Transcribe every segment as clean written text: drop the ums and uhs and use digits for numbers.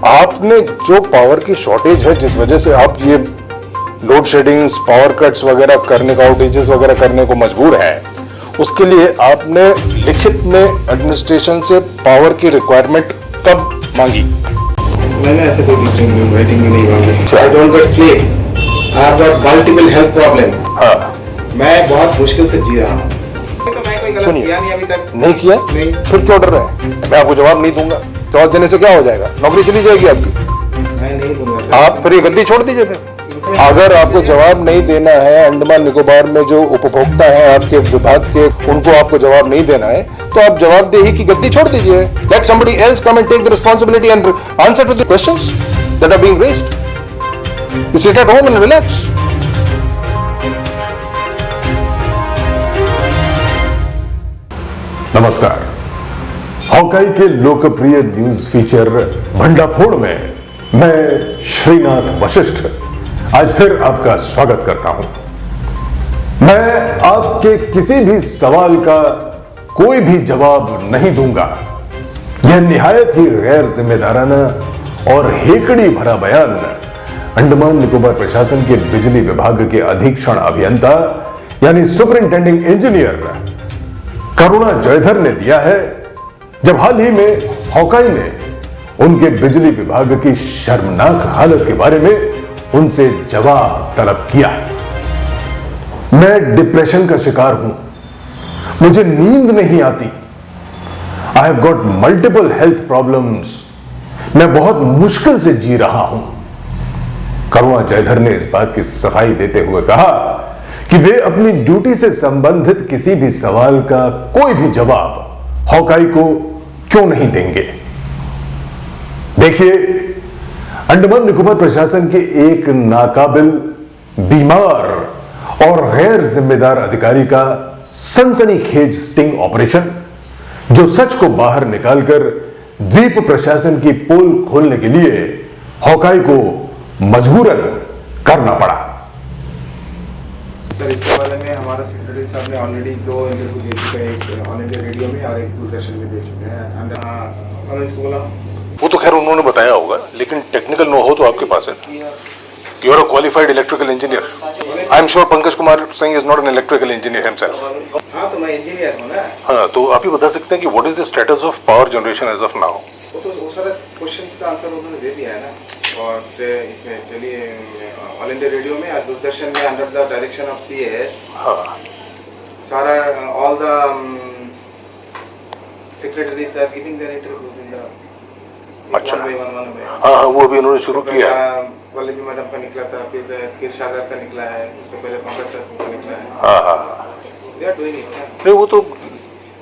आपने जो पावर की शॉर्टेज है, जिस वजह से आप ये लोड शेडिंग्स, पावर कट्स वगैरह करने का, आउटेजेस वगैरह करने को मजबूर हैं, उसके लिए आपने लिखित में एडमिनिस्ट्रेशन से पावर की रिक्वायरमेंट कब मांगी? मैंने ऐसे कोई राइटिंग में नहीं मांगी। I don't get sleep, I have got multiple health problem. हाँ, मैं बहुत मुश्किल से जी रहा हूँ। तो मैं कोई गलत सुनिए, किया नहीं अभी तक। नहीं किया? नहीं। फिर क्यों डर रहे हैं? मैं आपको जवाब नहीं दूंगा। जवाब देने से क्या हो जाएगा? नौकरी चली जाएगी आपकी। मैं नहीं दूंगा सर। आप फिर ये गद्दी छोड़ दीजिए। फिर अगर आपको जवाब नहीं देना है, अंडमान निकोबार में जो उपभोक्ता है आपके विभाग के, उनको आपको जवाब नहीं देना है, तो आप जवाबदेही की गद्दी छोड़ दीजिए। Let somebody else come and take the responsibility and answer to the questions that are being raised. You sit at home and relax. नमस्कार। हॉकाई के लोकप्रिय न्यूज फीचर भंडाफोड़ में मैं श्रीनाथ वशिष्ठ आज फिर आपका स्वागत करता हूं। मैं आपके किसी भी सवाल का कोई भी जवाब नहीं दूंगा। यह निहायत ही गैर जिम्मेदाराना और हेकड़ी भरा बयान अंडमान निकोबार प्रशासन के बिजली विभाग के अधीक्षण अभियंता यानी सुपरिंटेंडिंग इंजीनियर करुणा जयधर ने दिया है, जब हाल ही में हॉकाई ने उनके बिजली विभाग की शर्मनाक हालत के बारे में उनसे जवाब तलब किया। मैं डिप्रेशन का शिकार हूं, मुझे नींद नहीं आती, I have got multiple health problems, मैं बहुत मुश्किल से जी रहा हूं। करुणा जयधर ने इस बात की सफाई देते हुए कहा कि वे अपनी ड्यूटी से संबंधित किसी भी सवाल का कोई भी जवाब हॉकाई को क्यों नहीं देंगे। देखिए, अंडमान निकोबार प्रशासन के एक नाकाबिल, बीमार और गैर जिम्मेदार अधिकारी का सनसनीखेज स्टिंग ऑपरेशन, जो सच को बाहर निकालकर द्वीप प्रशासन की पोल खोलने के लिए हॉकाई को मजबूरन करना पड़ा। सर, इसके बारे में हमारा सेक्रेटरी साहब ने ऑलरेडी 2 इंटरव्यू दे चुके हैं, एक ऑल इंडिया रेडियो में और एक दूरदर्शन में दे चुके हैं। अनुज को बोला, वो तो खैर उन्होंने बताया होगा, लेकिन टेक्निकल नो हो तो आपके पास है। You are a qualified electrical engineer. I am sure Pankaj Kumar Singh is not an electrical engineer himself. हाँ, तो मैं इंजीनियर हूँ ना। हाँ, तो आप ही बता सकते हैं कि what is the status of power generation as of now? वो सारे क्वेश्चंस का आंसर उन्होंने दे दिया है ना। और इसमें चलिए, ऑल इंडिया रेडियो में और दूरदर्शन में under the direction of CS, हाँ, सारा all the secretaries are giving their interviews in the अच्छा। One by one. हाँ हाँ, वो अभी उन्होंने शुरू किया है। वल्लभी मैडम का निकला था, फिर सागर का निकला है, उससे पहले पंकज सर का निकला है। हाँ हाँ, दे आर डूइंग इट। नहीं वो तो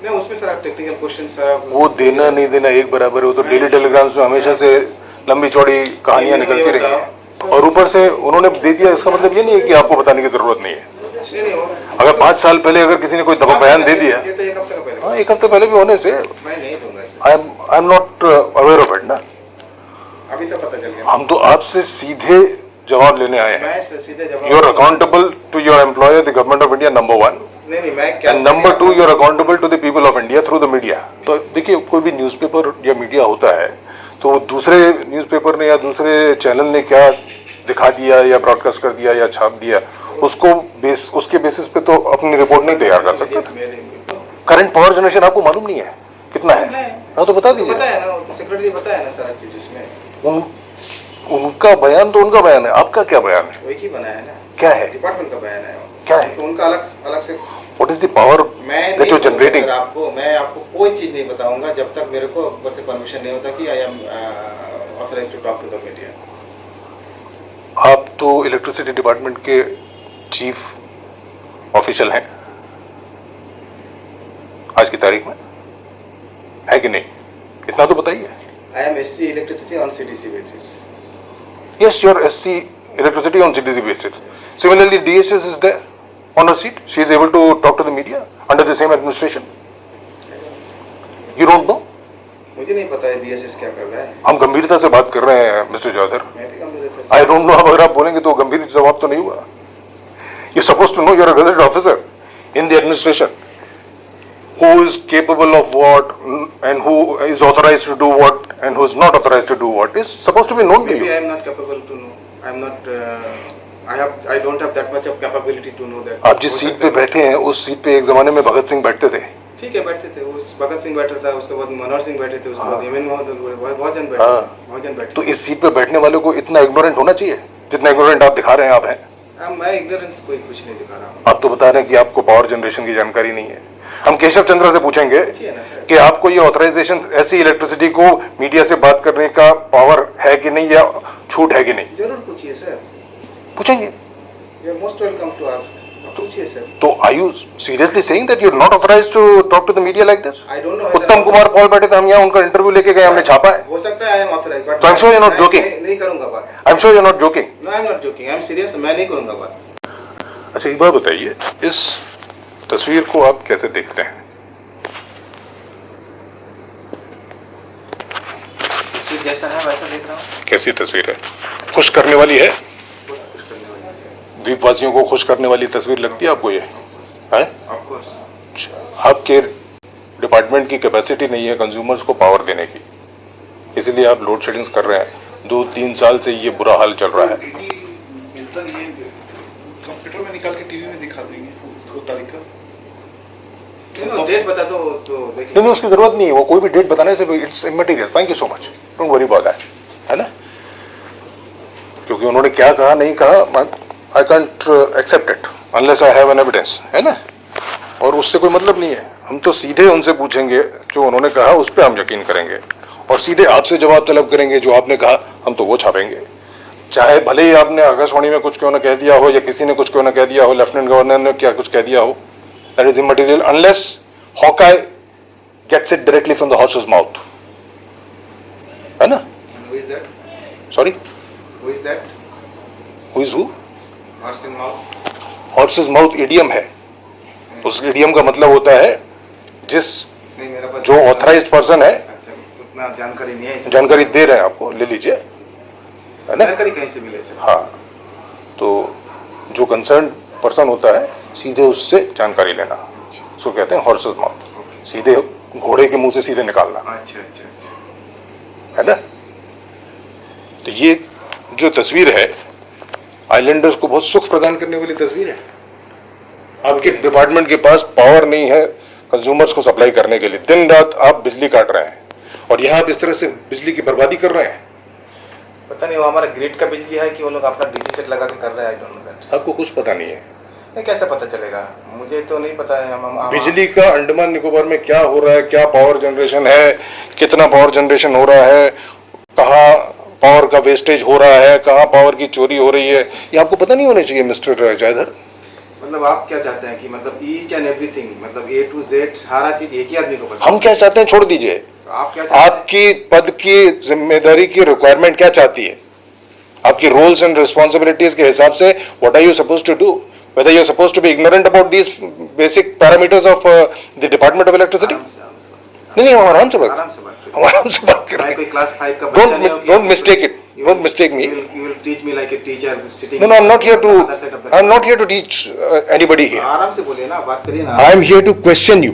नहीं, उसमें सारा टेक्निकल क्वेश्चन सारा वो देना नहीं देना एक बराबर है। वो तो डेली टेलीग्राम्स में हमेशा से लंबी चौड़ी कहानियां निकलती रही हैं, और ऊपर से उन्होंने दे दिया। इसका मतलब ये नहीं है कि आपको बताने की जरूरत नहीं है। अगर 5 साल पहले अगर किसी ने कोई दबा बयान दे दिया, ये तो एक हफ्ते का पहले। हाँ, एक हफ्ते पहले भी होने से मैं नहीं दूंगा इसे। आई am not aware of it ना। अभी तो पता चल गया। हम तो आपसे सीधे जवाब लेने आए हैं। मैं सीधे जवाब, you are accountable to your employer, the government of India, number 1, नहीं मैं क्या, and number 2 you are accountable to the people of India through the media. तो देखिए, कोई भी न्यूज़पेपर या मीडिया होता है तो वो दूसरे न्यूज़पेपर ने या दूसरे चैनल ने क्या दिखा दिया या ब्रॉडकास्ट कर दिया या छाप दिया, उसके बेसिस पे तो अपनी रिपोर्ट नहीं तैयार कर सकते। करंट पावर जनरेशन आपको मालूम नहीं है कितना है? हाँ, तो बता दीजिए। बताया ना, सेक्रेटरी बताया ना सारा चीज उसमें। उनका बयान तो उनका बयान है, आपका क्या बयान है? वही की बनाया ना। क्या है? डिपार्टमेंट का बयान है। क्या है? तो उनका अलग से। What is the power that you generating? मैं आपको कोई चीज नहीं बताऊंगा जब तक मेरे को ऊपर से परमिशन नहीं होता कि I am authorised to talk to the media. आप तो इलेक्ट्रिसिटी डिपार्टमेंट के चीफ ऑफिशियल हैं आज की तारीख में, है कि नहीं? इतना तो बताइए। I am SC electricity on CDC basis. Yes, you are SC electricity on CTC basis. Similarly, DHS is there on her seat. She is able to talk to the media under the same administration. You don't know? मुझे नहीं पता है DHS क्या कर रहा है। हम गंभीरता से बात कर रहे हैं मिस्टर जौहर। मैं भी गंभीरता से। I don't know, अगर आप बोलेंगे तो गंभीर जवाब तो नहीं हुआ। You're supposed to know, you're a gazetted officer in the administration. Who is capable of what and who is authorized to do what and who is not authorized to do what is supposed to be known to Maybe you. I am not capable to know. I am not. I don't have that much of capability to know that. आप जिस seat पे बैठे हैं उस seat पे एक जमाने में भगत सिंह बैठते थे. ठीक है, बैठते थे. उस भगत सिंह बैठा था, उसके बाद मनोहर सिंह बैठे थे, उसके बाद हेमंत मोहन, बहुत जन बैठे. बहुत जन बैठे. तो इस सीट पे बैठने वाले को इतना इग्नोरेंट होना चाहिए जितना इग्नोरेंट आप दिखा रहे हैं आप हैं. मैं इग्नोरेंस कोई कुछ नहीं दिखा रहा हूँ. आप तो बता रहे हैं कि आपको पावर जनरेशन की जानकारी नहीं है. हम केशव चंद्र से पूछेंगे कि आपको ये ऑथराइजेशन ऐसी इलेक्ट्रिसिटी को मीडिया से बात करने का पावर है कि नहीं या छूट है कि नहीं. जरूर पूछिए सर. पूछेंगे. You are most welcome to ask. पूछिए सर. तो are you seriously saying that you are not authorised to talk to the media like this? I don't know. Uttam Kumar Paul बैठे थे, हम यहाँ उनका इंटरव्यू लेके गए, हमने छापा है. हो सकता है I am authorised, but I am sure you are not joking. नहीं करूंगा बात. I am sure you are not joking. No, I am not joking. I am serious. मैं नहीं करूंगा बात. अच्छा, एक बात बताइए, इस तस्वीर को आप कैसे देखते हैं? तस्वीर जैसा है वैसा देख रहा हूँ. कैसी तस्वीर है? खुश करने वाली है? द्वीपवासियों को खुश करने वाली तस्वीर लगती है आपको ये? है? Of course. आपके डिपार्टमेंट की कैपेसिटी नहीं है कंज्यूमर्स को पावर देने की, इसलिए आप लोड शेडिंग्स कर रहे हैं. 2-3 साल से ये बुरा हाल चल रहा है. मिलता नहीं है, कंप्यूटर में निकाल के टीवी में दिखा देंगे 2 तारीख का. डेट बता दो तो देखिए. नहीं, उसकी जरूरत नहीं है. वो कोई भी डेट बताने से it's immaterial. Thank you so much. Don't worry about that. है ना? क्योंकि उन्होंने क्या कहा नहीं कहा, I can't accept it unless I have an evidence. है ना? और उससे कोई मतलब नहीं है. हम तो सीधे उनसे पूछेंगे, जो उन्होंने कहा उस पर हम यकीन करेंगे, और सीधे आपसे जवाब तलब करेंगे. जो आपने कहा हम तो वो छापेंगे, चाहे भले ही आपने आकाशवाणी में कुछ क्यों ना कह दिया हो या किसी ने कुछ क्यों ना कह दिया हो, लेफ्टिनेंट गवर्नर ने क्या कुछ कह दिया हो. That is immaterial unless Hawkeye gets it directly from the horse's mouth. है ना? Who is that? Sorry, Who is that? Who is who? Horse in mouth. Horse's mouth idiom है. उस इडियम का मतलब होता है जिस नहीं, मेरे पास जो ऑथराइज्ड पर्सन है. अच्छा, उतना जानकारी नहीं है. जानकारी दे रहे हैं आपको, ले लीजिए. है ना? जानकारी कहीं से मिले सर? हाँ, तो जो कंसर्न पर्सन होता है सीधे उससे जानकारी लेना, उसको कहते हैं हॉर्सेस माउथ. सीधे घोड़े के मुंह से सीधे निकालना. अच्छा अच्छा अच्छा. है ना? तो ये जो तस्वीर है आइलैंडर्स को बहुत सुख प्रदान करने वाली तस्वीर है. आपके डिपार्टमेंट के पास पावर नहीं है कंज्यूमर्स को सप्लाई करने के लिए. दिन रात आप बिजली काट रहे हैं और यहाँ आप इस तरह से बिजली की बर्बादी कर रहे हैं. पता नहीं वो हमारा ग्रिड का बिजली है कि वो लोग अपना डीजी सेट लगा के कर रहे हैं. आई डोंट नो दैट. आपको कुछ पता नहीं है. नहीं, कैसे पता चलेगा? मुझे तो नहीं पता है. हम बिजली का अंडमान निकोबार में क्या हो रहा है, क्या पावर जनरेशन है, कितना पावर जनरेशन हो रहा है, कहाँ पावर का वेस्टेज हो रहा है, कहाँ पावर की चोरी हो रही है, ये आपको पता नहीं होना चाहिए मिस्टर जयधर. मतलब आप क्या चाहते हैं कि मतलब ईच एंड एवरीथिंग, मतलब A to Z सारा चीज एक ही आदमी को पता? हम क्या चाहते हैं छोड़ दीजिए. आप क्या चाहते हैं? आपकी पद की जिम्मेदारी की रिक्वायरमेंट क्या चाहती है, आपकी रोल्स एंड रिस्पॉन्सिबिलिटीज के हिसाब से what are you supposed to do, whether you are supposed to be ignorant about these basic parameters of the department of electricity. नहीं, हम आराम से बात कर रहे हैं. कोई क्लास 5 का बच्चा नहीं हो कि Don't mistake it. Don't mistake me. You will teach me like a teacher sitting. No, I'm not here to. on the other side of the I'm not here to teach anybody here. आराम से बोलिए ना, बात करिए ना. I'm here to question you.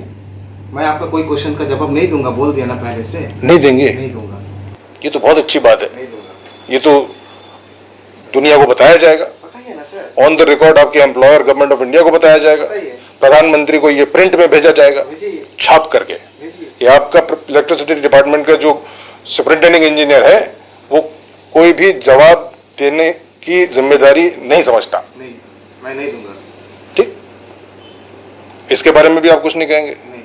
मैं आपका कोई क्वेश्चन का जवाब नहीं दूंगा, बोल दिया ना पहले से. नहीं देंगे. नहीं दूंगा. ये तो बहुत अच्छी बात है. नहीं दूंगा. ये तो दुनिया को बताया जाएगा. बताइए ना सर. ऑन द रिकॉर्ड आपके एम्प्लॉयर गवर्नमेंट ऑफ इंडिया को बताया जाएगा. बताइए. प्रधानमंत्री को ये प्रिंट में भेजा जाएगा, भेजिए. छाप करके. भेजिए. कि आपका इलेक्ट्रिसिटी डिपार्टमेंट का जो सुपरिटेंडिंग इंजीनियर है वो कोई भी जवाब देने की जिम्मेदारी नहीं समझता. नहीं, मैं नहीं दूंगा. ठीक, इसके बारे में भी आप कुछ नहीं कहेंगे? नहीं.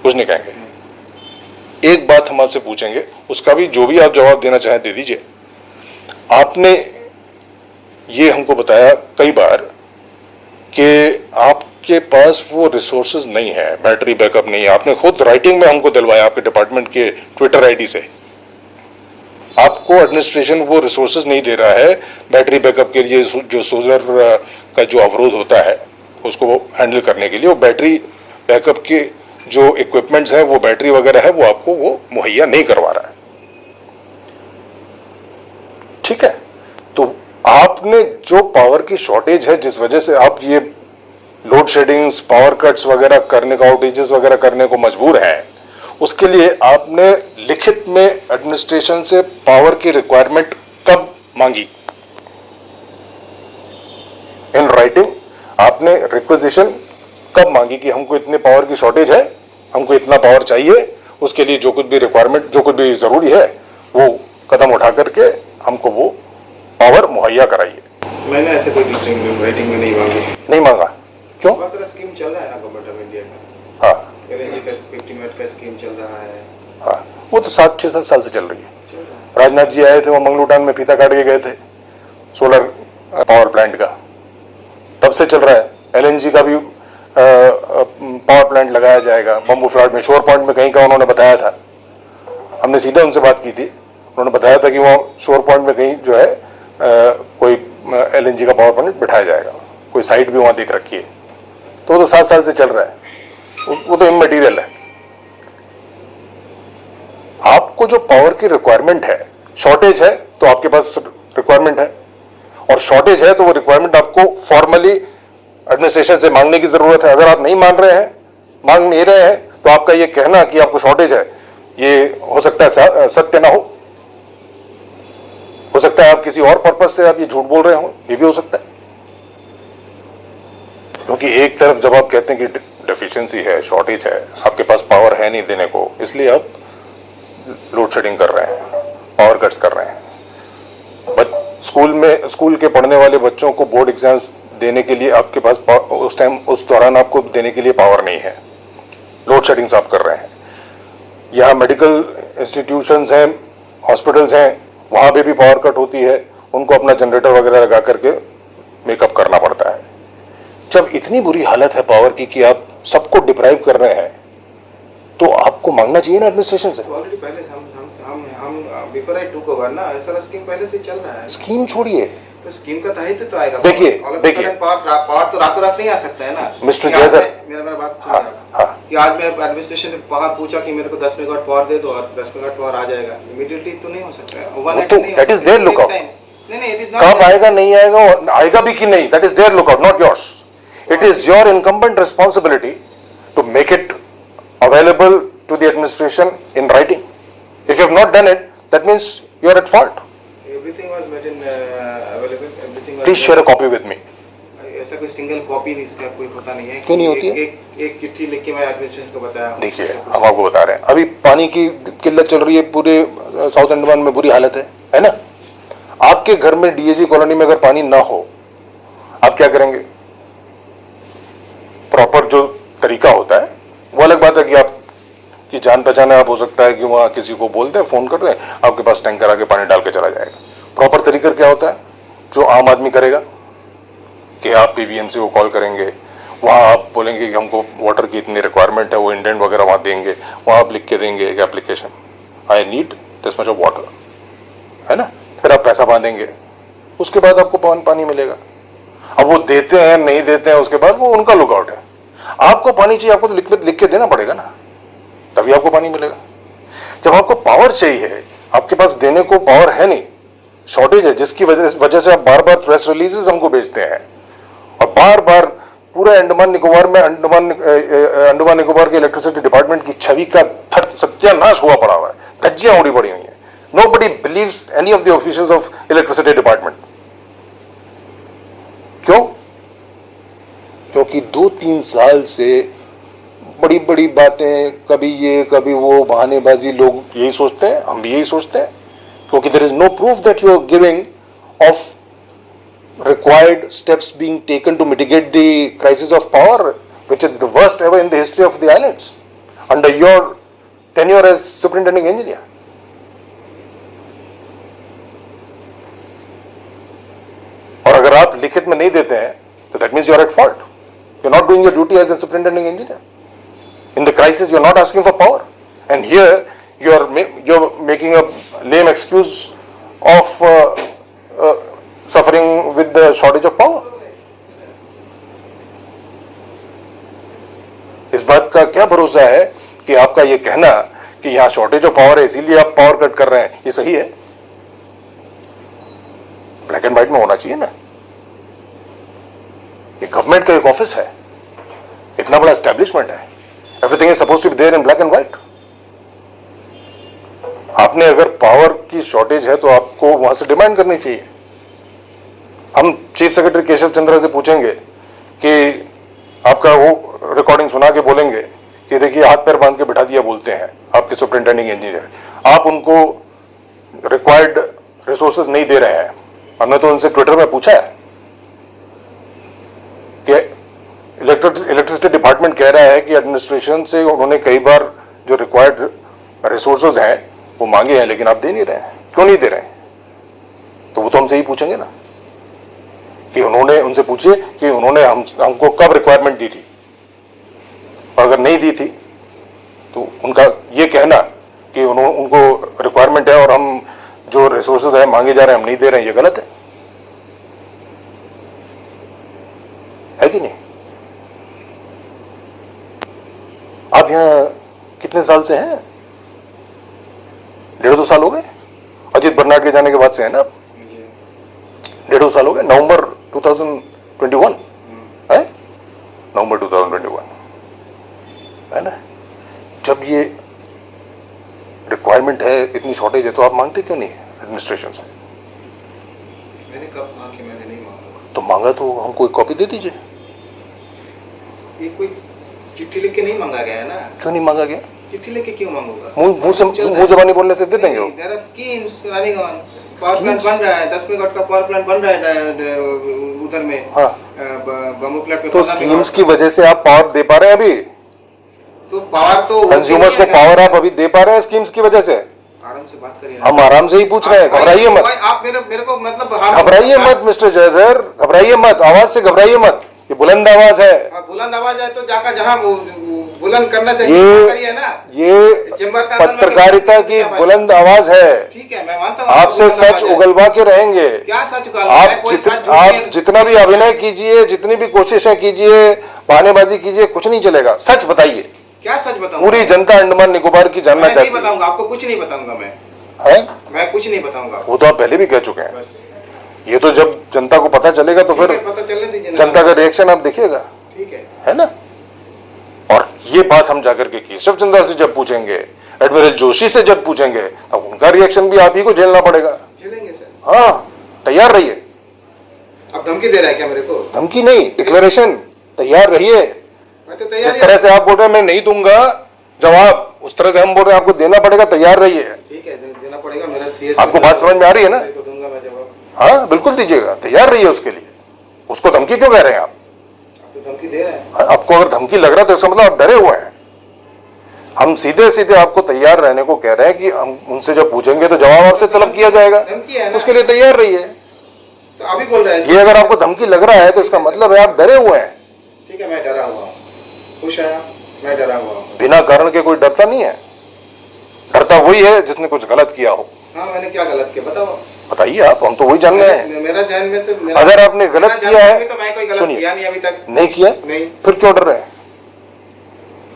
कुछ नहीं कहेंगे. एक बात हम आपसे पूछेंगे, उसका भी जो भी आप जवाब देना चाहें दे दीजिए. आपने ये हमको बताया कई बार कि आपके पास वो रिसोर्सेज नहीं है, बैटरी बैकअप नहीं है. आपने खुद राइटिंग में हमको दिलवाया आपके डिपार्टमेंट के ट्विटर आईडी से. आपको एडमिनिस्ट्रेशन वो रिसोर्सेज नहीं दे रहा है बैटरी बैकअप के लिए. जो सोलर का जो अवरोध होता है उसको वो हैंडल करने के लिए वो बैटरी बैकअप के जो इक्विपमेंट्स हैं, वो बैटरी वगैरह है, वो आपको वो मुहैया नहीं करवा रहा है. ठीक है, तो आपने जो पावर की शॉर्टेज है जिस वजह से आप ये लोड शेडिंग्स, पावर कट्स वगैरह करने का, आउटेजेस वगैरह करने को मजबूर हैं, उसके लिए आपने लिखित में एडमिनिस्ट्रेशन से पावर की रिक्वायरमेंट कब मांगी? इन राइटिंग आपने रिक्वेजिशन कब मांगी कि हमको इतने पावर की शॉर्टेज है, हमको इतना पावर चाहिए, उसके लिए जो कुछ भी रिक्वायरमेंट, जो कुछ भी जरूरी है वो कदम उठा करके हमको वो पावर मुहैया कराइए। मैंने ऐसे कोई राइटिंग में नहीं मांगी। नहीं मांगा, क्यों? बहुत सारा स्कीम चल रहा है ना गवर्नमेंट ऑफ इंडिया का। हाँ एलएनजी का 50 मिनट का स्कीम चल रहा है। हाँ, वो तो 6-7 साल से चल रही है। चल रहा है। राजनाथ जी आए थे, वो मंगलूटान में फीता काट के गए थे सोलर पावर प्लांट का, तब से चल रहा है। एलएनजी का भी पावर प्लांट लगाया जाएगा बम्बू फ्लैट में, शोर पॉइंट में कहीं का उन्होंने बताया था। हमने सीधे उनसे बात की थी, उन्होंने बताया था कि वहाँ शोर पॉइंट में कहीं जो है कोई एलएनजी का पावर प्लांट बिठाया जाएगा, कोई साइट भी वहाँ दिख रखी है। तो वो तो 7 साल से चल रहा है, वो तो इमटेरियल है। आपको जो पावर की रिक्वायरमेंट है, शॉर्टेज है तो आपके पास रिक्वायरमेंट है, और शॉर्टेज है तो वो रिक्वायरमेंट आपको फॉर्मली एडमिनिस्ट्रेशन से मांगने की जरूरत है। अगर आप नहीं मांग नहीं रहे हैं तो आपका ये कहना कि आपको शॉर्टेज है, ये हो सकता है सत्य ना हो सकता है आप किसी और पर्पज से आप ये झूठ बोल रहे हो, ये भी हो सकता है। क्योंकि एक तरफ जब आप कहते हैं कि डेफिशिएंसी है, शॉर्टेज है, आपके पास पावर है नहीं देने को, इसलिए आप लोड शेडिंग कर रहे हैं, पावर कट्स कर रहे हैं। स्कूल के पढ़ने वाले बच्चों को बोर्ड एग्जाम्स देने के लिए आपके पास उस दौरान आपको देने के लिए पावर नहीं है, लोड शेडिंग्स आप कर रहे हैं। यहाँ मेडिकल इंस्टीट्यूशंस हैं, हॉस्पिटल्स हैं, वहाँ भी पावर कट होती है, उनको अपना जनरेटर वगैरह लगा करके मेकअप करना पड़ता है। जब इतनी बुरी हालत है पावर की कि आप सबको डिप्राइव कर रहे हैं, तो आपको मांगना चाहिए ना एडमिनिस्ट्रेशन से। ऑलरेडी पहले हम बिफोर आई टूक ओवर ना, ऐसा स्कीम पहले से चल रहा है। स्कीम छोड़िए, तो स्कीम का दायित्व तो आएगा। देखिए पावर तो रातों रात नहीं आ सकता है ना। मिस्टर जयधर, मेरा बात हाँ, हाँ, कि आज मैं एडमिनिस्ट्रेशन ने बाहर पूछा कि मेरे को 10 मेगावाट पावर दे दो और 10 मेगावाट पावर आ जाएगा, इमीडिएटली तो नहीं हो सकता है। That is their lookout. नहीं, इट इज नॉट। कब आएगा नहीं आएगा, आएगा भी कि नहीं, that is their lookout, not yours. It is your incumbent responsibility to make it available to the administration in writing. If you have not done it, that means you are at fault. Everything was made in available. Everything was. Please share a copy with me. ऐसा कोई single copy नहीं, इसका कोई होता नहीं है। क्यों नहीं होती है? एक चिट्ठी लिख के मैं एडमिनिस्ट्रेशन को बताया। देखिए, हम आपको बता रहे हैं, अभी पानी की किल्लत चल रही है, पूरे साउथ अंडमान में बुरी हालत है ना। आपके घर में डीएजी कॉलोनी में अगर पानी ना हो, आप क्या करेंगे? प्रॉपर जो तरीका होता है वो अलग बात है कि आप की जान पहचान है, आप हो सकता है कि वहाँ किसी को बोल दें, फोन कर दें, आपके पास टैंकर आके पानी डाल के चला जाएगा। प्रॉपर तरीका क्या होता है जो आम आदमी करेगा कि आप पीबीएमसी को कॉल करेंगे, वहाँ आप बोलेंगे कि हमको वाटर की इतनी रिक्वायरमेंट है, वो इंडेंट वगैरह वहाँ देंगे, वहाँ आप लिख के देंगे एक application, I need this much of water, है ना। फिर आप पैसा बांधेंगे, उसके बाद आपको पानी मिलेगा। अब वो देते हैं नहीं देते हैं, उसके बाद वो उनका लुकआउट है। आपको पानी चाहिए, आपको तो लिख के देना पड़ेगा ना, तभी आपको पानी मिलेगा। जब आपको पावर चाहिए, आपके पास देने को पावर है नहीं, शॉर्टेज है, जिसकी वजह से आप बार बार प्रेस रिलीजेस हमको भेजते हैं और बार बार पूरे अंडमान निकोबार में अंडमान निकोबार के इलेक्ट्रिसिटी डिपार्टमेंट की छवि का सत्यानाश हुआ पड़ा हुआ है, धज्जियां उड़ी पड़ी हुई है। Nobody believes any of the officials of electricity department. क्यों? क्योंकि 2-3 साल से बड़ी बड़ी बातें, कभी ये कभी वो, बहानेबाजी, लोग यही सोचते हैं, हम भी यही सोचते हैं, क्योंकि there is no proof that you are giving of required steps being taken to mitigate the crisis of power, which is the worst ever in the history of the islands under your tenure as superintending engineer. और अगर आप लिखित में नहीं देते हैं तो that means you are at fault. You are not doing your duty as a superintending engineer. In the crisis, you are not asking for power, and here you are making a lame excuse of suffering with the shortage of power. इस बात का क्या भरोसा है कि आपका ये कहना कि यहां शॉर्टेज ऑफ पावर है इसीलिए आप पावर कट कर रहे हैं, ये सही है? ब्लैक एंड व्हाइट में होना चाहिए ना। ये गवर्नमेंट का एक ऑफिस है, इतना बड़ा एस्टेब्लिशमेंट है, everything is supposed to be there in black and white. आपने अगर पावर की शॉर्टेज है तो आपको वहां से डिमांड करनी चाहिए। हम चीफ सेक्रेटरी केशव चंद्रा से पूछेंगे कि आपका वो रिकॉर्डिंग सुना के बोलेंगे कि देखिए हाथ पैर बांध के बिठा दिया बोलते हैं आपके सुपरिंटेंडिंग इंजीनियर, आप उनको रिक्वायर्ड रिसोर्सेज नहीं दे रहे हैं। हमने तो उनसे ट्विटर में पूछा है कि इलेक्ट्रिसिटी डिपार्टमेंट कह रहा है कि एडमिनिस्ट्रेशन से उन्होंने कई बार जो रिक्वायर्ड रिसोर्सेज हैं वो मांगे हैं, लेकिन आप दे नहीं रहे हैं, क्यों नहीं दे रहे हैं? तो वो तो हमसे ही पूछेंगे ना कि उन्होंने, उनसे पूछिए कि उन्होंने हमको कब रिक्वायरमेंट दी थी, और अगर नहीं दी थी तो उनका ये कहना कि उनको रिक्वायरमेंट है और हम जो रिसोर्सेज है मांगे जा रहे हैं हम नहीं दे रहे हैं, ये गलत है कि नहीं? आप यहां कितने साल से हैं? 1.5-2 साल हो गए? अजीत बर्नार्ड के जाने के बाद से है ना आप? 1.5 साल हो गए। नवंबर 2021 है, नवंबर 2021 है ना। जब ये रिक्वायरमेंट है, इतनी शॉर्टेज है, तो आप मांगते क्यों नहीं एडमिनिस्ट्रेशन से? मैंने कब मांगा कि मैंने नहीं मांगा? तो मांगा तो हमको एक कॉपी दे दीजिए। ये कोई चिट्ठी लिख के नहीं मांगा गया है ना। क्यों नहीं मांगा गया? चिट्ठी लिख के क्यों मांगूंगा? मुंह जबानी बोलने से दे देंगे वो। There are schemes running on, power plant बन रहा है, 10 मेगावाट का पावर प्लांट बन रहा है उधर में। हाँ, बम्बू प्लांट पे तो स्कीम्स की वजह से आप पावर दे पा रहे हैं अभी? तो पावर तो कंज्यूमर्स को पावर आप अभी दे पा रहे हैं स्कीम्स की वजह से? आराम से बात करिए। हम आराम से ही पूछ रहे हैं, घबराइए मत। आप मेरे को मतलब घबराइए मत मिस्टर जयधर, घबराइए मत, आवाज से घबराइए मत, ये बुलंद आवाज है। बुलंद आवाज है तो जाकर जहाँ बुलंद करना चाहिए करिए ना। ये पत्रकारिता की बुलंद आवाज है। ठीक है, मैं मानता हूँ आपसे सच उगलवा के रहेंगे। क्या सच उगलवा? आप जितना भी अभिनय कीजिए, जितनी भी कोशिशें कीजिए, बहानेबाजी कीजिए, कुछ नहीं चलेगा। सच बताइए। क्या सच बताऊं? पूरी जनता अंडमान निकोबार की जानना चाहती है। नहीं बताऊंगा आपको, कुछ नहीं बताऊंगा मैं। मैं कुछ नहीं बताऊंगा। वो तो आप पहले भी कह चुके हैं। ये तो जब जनता को पता चलेगा तो फिर पता चलने दीजिए ना। जनता का रिएक्शन आप देखिएगा। ठीक है ना। और ये बात हम जाकर के केशव चंद्रा से जब पूछेंगे, एडमिरल जोशी से जब पूछेंगे, तब उनका रिएक्शन भी आप ही को झेलना पड़ेगा। झेलेंगे सर। हाँ, तैयार रहिए। अब धमकी दे रहा है क्या मेरे को? धमकी नहीं, डिक्लेरेशन। तैयार रहिए। तो जिस तरह से आप बोल रहे हैं मैं नहीं दूंगा जवाब, उस तरह से हम बोल रहे हैं आपको देना पड़ेगा। तैयार रहिए। ठीक है, देना पड़ेगा। मेरा सीएस आपको बात समझ में आ रही है ना? दूंगा मैं जवाब। हाँ बिल्कुल दीजिएगा, तैयार रहिए उसके लिए। उसको धमकी क्यों कह रहे हैं आप? तो धमकी दे रहे हैं। आपको अगर धमकी लग रहा है तो इसका मतलब आप डरे हुए हैं। हम सीधे सीधे आपको तैयार रहने को कह रहे हैं कि हम उनसे जब पूछेंगे तो जवाब आपसे तलब किया जाएगा, उसके लिए तैयार रहिए। तो अभी बोल रहे हैं ये अगर आपको धमकी लग रहा है तो इसका मतलब है आप डरे हुए हैं। ठीक है, मैं डरा हुआ हूँ। खुश है, मैं डरा हुआ हूँ। बिना कारण के कोई डरता नहीं है। डरता वही है जिसने कुछ गलत किया हो। हाँ, मैंने क्या गलत किया बताओ? बताइए आप, हम तो वही जान रहे हैं। मेरा ध्यान में तो अगर आपने गलत किया है तो मैं कोई गलत सुनिए, किया नहीं अभी तक। नहीं किया, नहीं, फिर क्यों डर रहे हैं?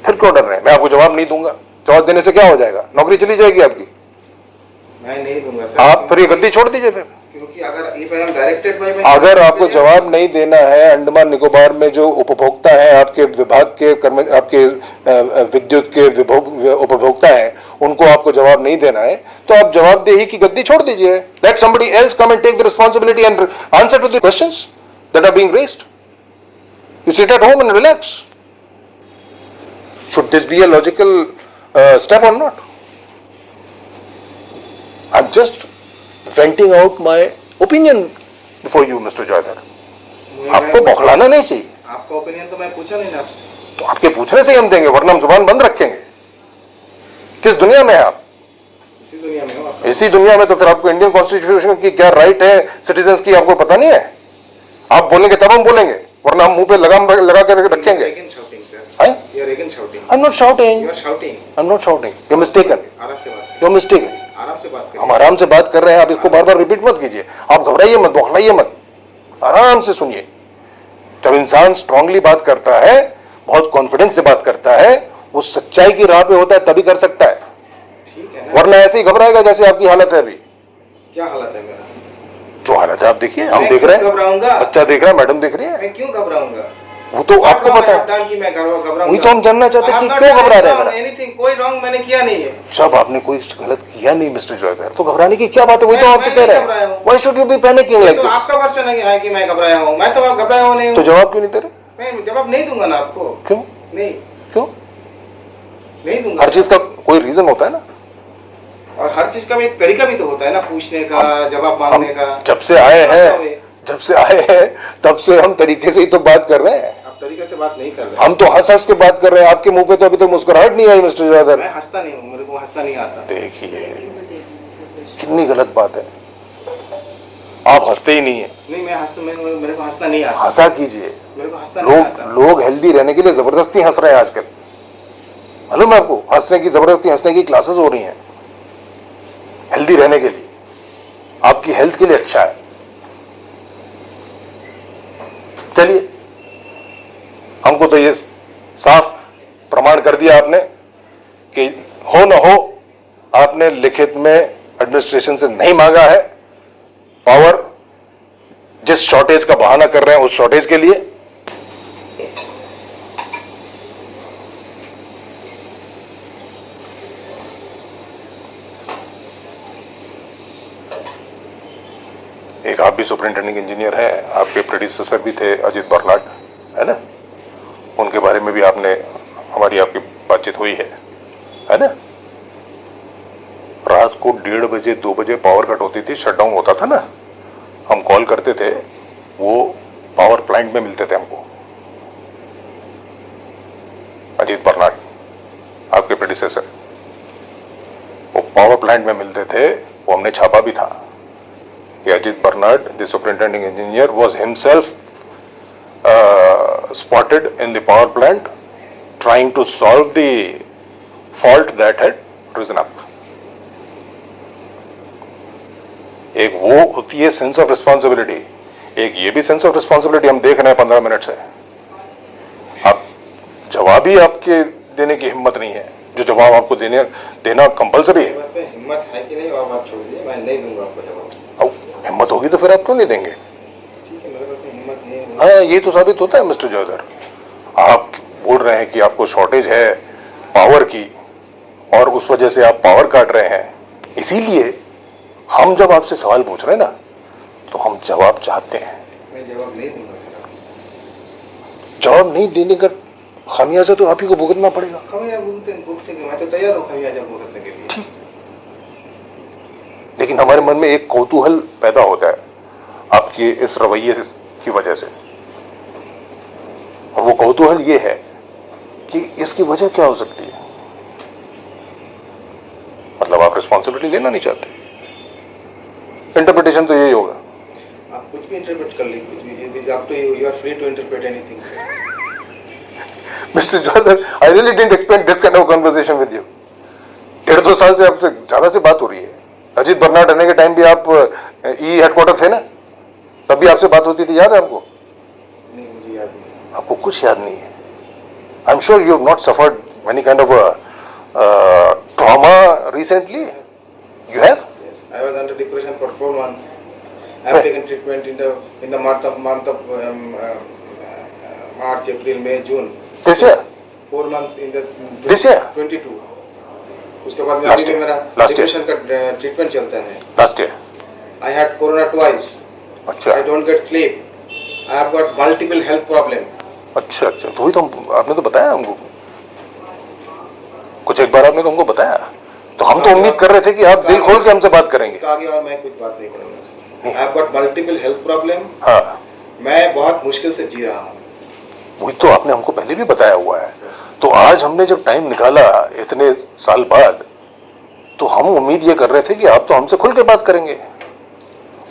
फिर क्यों डर रहे हैं? मैं आपको जवाब नहीं दूंगा। जवाब देने से क्या हो जाएगा? नौकरी चली जाएगी आपकी। मैं नहीं दूंगा सर। आप फिर ये गद्दी छोड़ दीजिए फिर। क्योंकि अगर आपको जवाब नहीं देना है, अंडमान निकोबार में जो उपभोक्ता है, आपके विभाग के आपके विद्युत के उपभोक्ता हैं, उनको आपको जवाब नहीं देना है, तो आप जवाबदेही की गद्दी छोड़ दीजिए। Let somebody else come and take the responsibility and answer to the questions that are being raised. You sit at home and relax. Should this be a logical step or not? I am just venting out my opinion before you, Mr. Jayadhar. आपको बौखलाना नहीं चाहिए। आपका opinion तो मैं पूछा नहीं ना आपसे। तो आपके पूछने से ही हम देंगे, वरना हम जुबान बंद रखेंगे। किस दुनिया में है आप? इसी दुनिया में हो आप। इसी दुनिया में तो फिर आपको इंडियन कॉन्स्टिट्यूशन की क्या राइट है सिटीजन्स की, आपको पता नहीं है? आप बोलेंगे तब हम बोलेंगे, वरना हम मुंह पे लगा कर रखेंगे। I'm not shouting. I'm not shouting. You're mistaken. You're mistaken. हम आराम से बात कर रहे हैं, आप इसको बार बार रिपीट मत कीजिए। आप घबराइए मत, बौखलाइए मत, आराम से सुनिए। जब इंसान स्ट्रांगली बात करता है, बहुत कॉन्फिडेंस से बात करता है, वो सच्चाई की राह पे होता है तभी कर सकता है। ठीक है, वरना ऐसे ही घबराएगा जैसे आपकी हालत है अभी। क्या हालत है मेरा? जो हालत है आप देखिए, हम देख रहे हैं, बच्चा देख रहा है, मैडम देख रही है। मैं क्यों घबराऊंगा? वो तो आपको पता है, वही तो हम जानना चाहते हैं कि क्यों घबरा रहे हैं। एनीथिंग, कोई रॉन्ग मैंने किया नहीं है। जब आपने कोई गलत किया नहीं मिस्टर जोधर, तो घबराने की क्या बात है? वही तो आपसे कह रहे हैं, why should you be panicking like तो दिस? आपका वर्षन है कि मैं घबराया हूँ, मैं तो घबराया हूँ नहीं तो हूँ। जवाब क्यों नहीं दे रहे? मैं जवाब नहीं दूंगा ना आपको। क्यों? नहीं, क्यों? नहीं दूंगा। हर चीज का कोई रीजन होता है ना, और हर चीज का भी एक तरीका भी तो होता है ना, पूछने का, जवाब मांगने का। जब से आए हैं तब से हम तरीके से ही तो बात कर रहे हैं। आप तरीके से बात नहीं कर रहे। हम तो हंस हंस के बात कर रहे हैं, आपके मुंह पे तो अभी तक मुस्कुराहट नहीं आई मिस्टर जोधर। मैं हंसता नहीं हूँ, मेरे को हंसता नहीं आता। देखिए कितनी गलत बात है, आप हंसते ही नहीं है। नहीं, मैं हंसता, मेरे को हंसना नहीं आता। हंसा कीजिए। मेरे को हंसना नहीं आता। लोग हेल्दी रहने के लिए जबरदस्ती हंस रहे हैं आजकल, मालूम है आपको? हंसने की, जबरदस्ती हंसने की क्लासेस हो रही हैं हेल्दी रहने के लिए, आपकी हेल्थ के लिए अच्छा है। चलिए, हमको तो ये साफ प्रमाण कर दिया आपने कि हो न हो, आपने लिखित में एडमिनिस्ट्रेशन से नहीं मांगा है पावर, जिस शॉर्टेज का बहाना कर रहे हैं उस शॉर्टेज के लिए। एक आप भी सुपरिंटेंडिंग इंजीनियर हैं, आपके प्रेडिसेसर भी थे अजीत बर्नाड, है ना? उनके बारे में भी आपने, हमारी आपकी बातचीत हुई है ना? रात को 1:30 बजे 2 बजे पावर कट होती थी, शटडाउन होता था ना, हम कॉल करते थे, वो पावर प्लांट में मिलते थे हमको। अजीत बर्नाड आपके प्रेडिसेसर, वो पावर प्लांट में मिलते थे, वो हमने छापा भी था कि Ajit Barnard, the superintending engineer, was himself spotted in the power plant trying to solve the fault that had risen up. एक वो होती है सेंस ऑफ रिस्पॉन्सिबिलिटी, एक ये भी सेंस ऑफ रिस्पॉन्सिबिलिटी हम देख रहे हैं 15 मिनट से। आप जवाब ही आपके देने की हिम्मत नहीं है, जो जवाब आपको देना कंपलसरी है। बस में हिम्मत है कि नहीं, और आप छोड़ दीजिए, मैं नहीं दूंगा आपको जवाब। अब हिम्मत होगी तो फिर आप क्यों नहीं देंगे? ठीक है, मेरे पास में हिम्मत नहीं है। हाँ, ये तो साबित होता है मिस्टर जोधर। आप बोल रहे हैं कि आपको शॉर्टेज है पावर की और उस वजह से आप पावर काट रहे हैं, इसीलिए हम जब आपसे सवाल पूछ रहे हैं ना, तो हम जवाब चाहते हैं। मैं जवाब नहीं दूंगा सर आपको। जवाब नहीं देने का खामियाजा तो आप ही को भुगतना पड़ेगा। खामियाजा भुगतेंगे, मैं तो तैयार हूँ खामियाजा भुगतने के लिए। लेकिन हमारे मन में एक कौतूहल पैदा होता है आपके इस रवैये की वजह से, और वो कौतूहल ये है कि इसकी वजह क्या हो सकती है। मतलब आप रिस्पॉन्सिबिलिटी लेना नहीं चाहते। इंटरप्रिटेशन तो यही होगा। आप कुछ भी इंटरप्रेट कर लीजिए, कुछ भी, it is up to you, you are free to interpret anything. Mister Jodhar, I really didn't expect this kind of conversation with you. 1.5-2 साल से आपसे ज्यादा से बात हो रही है। अजीत बर्नाड रहने के टाइम भी आप ई हेडक्वार्टर थे ना, तब भी आपसे बात होती थी, याद है आपको? नहीं, मुझे याद नहीं। आपको कुछ याद नहीं है। I am sure you have not suffered any kind of trauma recently. You have? Yes, I was under depression for 4 months. I have taken treatment in the month of March, April, May, June. This year? 4 months in the This year? 22. उसके बाद में Last अभी भी year. मेरा Last year. Depression का treatment चलता है। Last year? I had corona twice. अच्छा I don't get sleep. I have got multiple health problem. अच्छा अच्छा, तो वही तो आपने तो बताया हमको, कुछ एक बार आपने तो हमको बताया, तो हम तो उम्मीद कर रहे थे कि आप दिल खोल के हमसे बात करेंगे। इसका आगे और मैं कुछ बात नहीं करूँगा। I have got multiple health problem. हाँ, मैं बहुत मुश्किल से जी रहा हूँ। वही तो आपने हमको पहले भी बताया हुआ है। तो आज हमने जब टाइम निकाला इतने साल बाद, तो हम उम्मीद ये कर रहे थे कि आप तो हमसे खुल के बात करेंगे।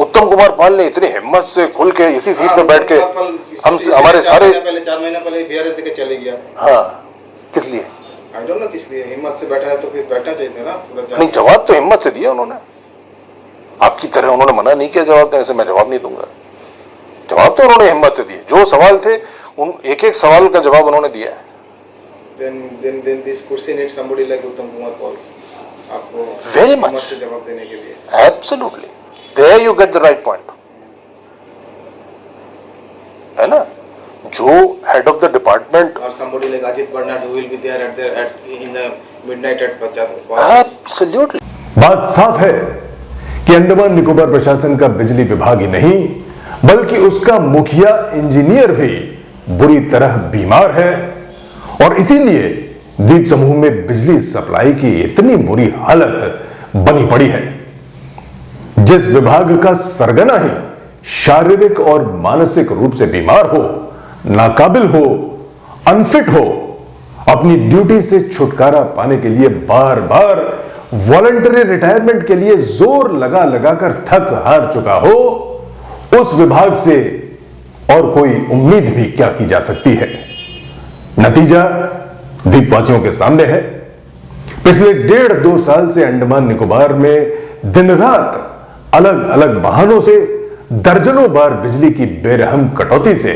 उत्तम कुमार पाल ने इतनी हिम्मत से खुल के इसी सीट पे बैठ के हम हमारे सारे 4 महीने पहले बीआरएस देके चले गया। हाँ, किस लिए? आई डोंट नो किस लिए। हिम्मत से बैठा है तो फिर बैठना चाहिए था ना पूरा। नहीं, जवाब तो हिम्मत से दिया उन्होंने। आपकी तरह उन्होंने मना नहीं किया जवाब देने से, मैं जवाब नहीं दूंगा। जवाब तो उन्होंने हिम्मत से दिए, जो सवाल थे उन एक सवाल का जवाब उन्होंने दिया है। Then this question needs somebody like उत्तम कुमार पॉल आपको Very हिम्मत much. से जवाब देने के लिए। Absolutely. There you get the right point. है ना? जो head of the department. or somebody like Ajit Barnard who will be there in the midnight at Pachad. Absolutely. बात साफ है कि अंडमान निकोबार प्रशासन का बिजली विभाग ही नहीं बल्कि उसका मुखिया इंजीनियर भी बुरी तरह बीमार है और इसीलिए द्वीप समूह में बिजली सप्लाई की इतनी बुरी हालत बनी पड़ी है। जिस विभाग का सरगना ही शारीरिक और मानसिक रूप से बीमार हो, नाकाबिल हो, अनफिट हो, अपनी ड्यूटी से छुटकारा पाने के लिए बार बार वॉलंटरी रिटायरमेंट के लिए जोर लगा लगाकर थक हार चुका हो, उस विभाग से और कोई उम्मीद भी क्या की जा सकती है। नतीजा द्वीपवासियों के सामने है। पिछले 1.5-2 साल से अंडमान निकोबार में दिन रात अलग अलग बहानों से दर्जनों बार बिजली की बेरहम कटौती से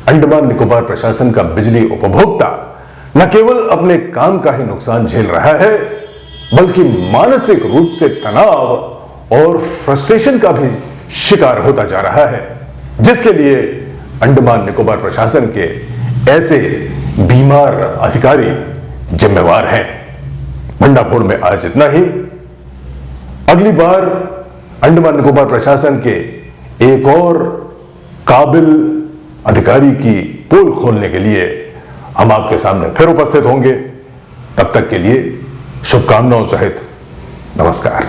अंडमान निकोबार प्रशासन का बिजली उपभोक्ता न केवल अपने काम का ही नुकसान झेल रहा है बल्कि मानसिक रूप से तनाव और फ्रस्ट्रेशन का भी शिकार होता जा रहा है, जिसके लिए अंडमान निकोबार प्रशासन के ऐसे बीमार अधिकारी जिम्मेवार हैं। भंडाफोड़ में आज इतना ही। अगली बार अंडमान निकोबार प्रशासन के एक और काबिल अधिकारी की पोल खोलने के लिए हम आपके सामने फिर उपस्थित होंगे। तब तक के लिए शुभकामनाओं सहित नमस्कार।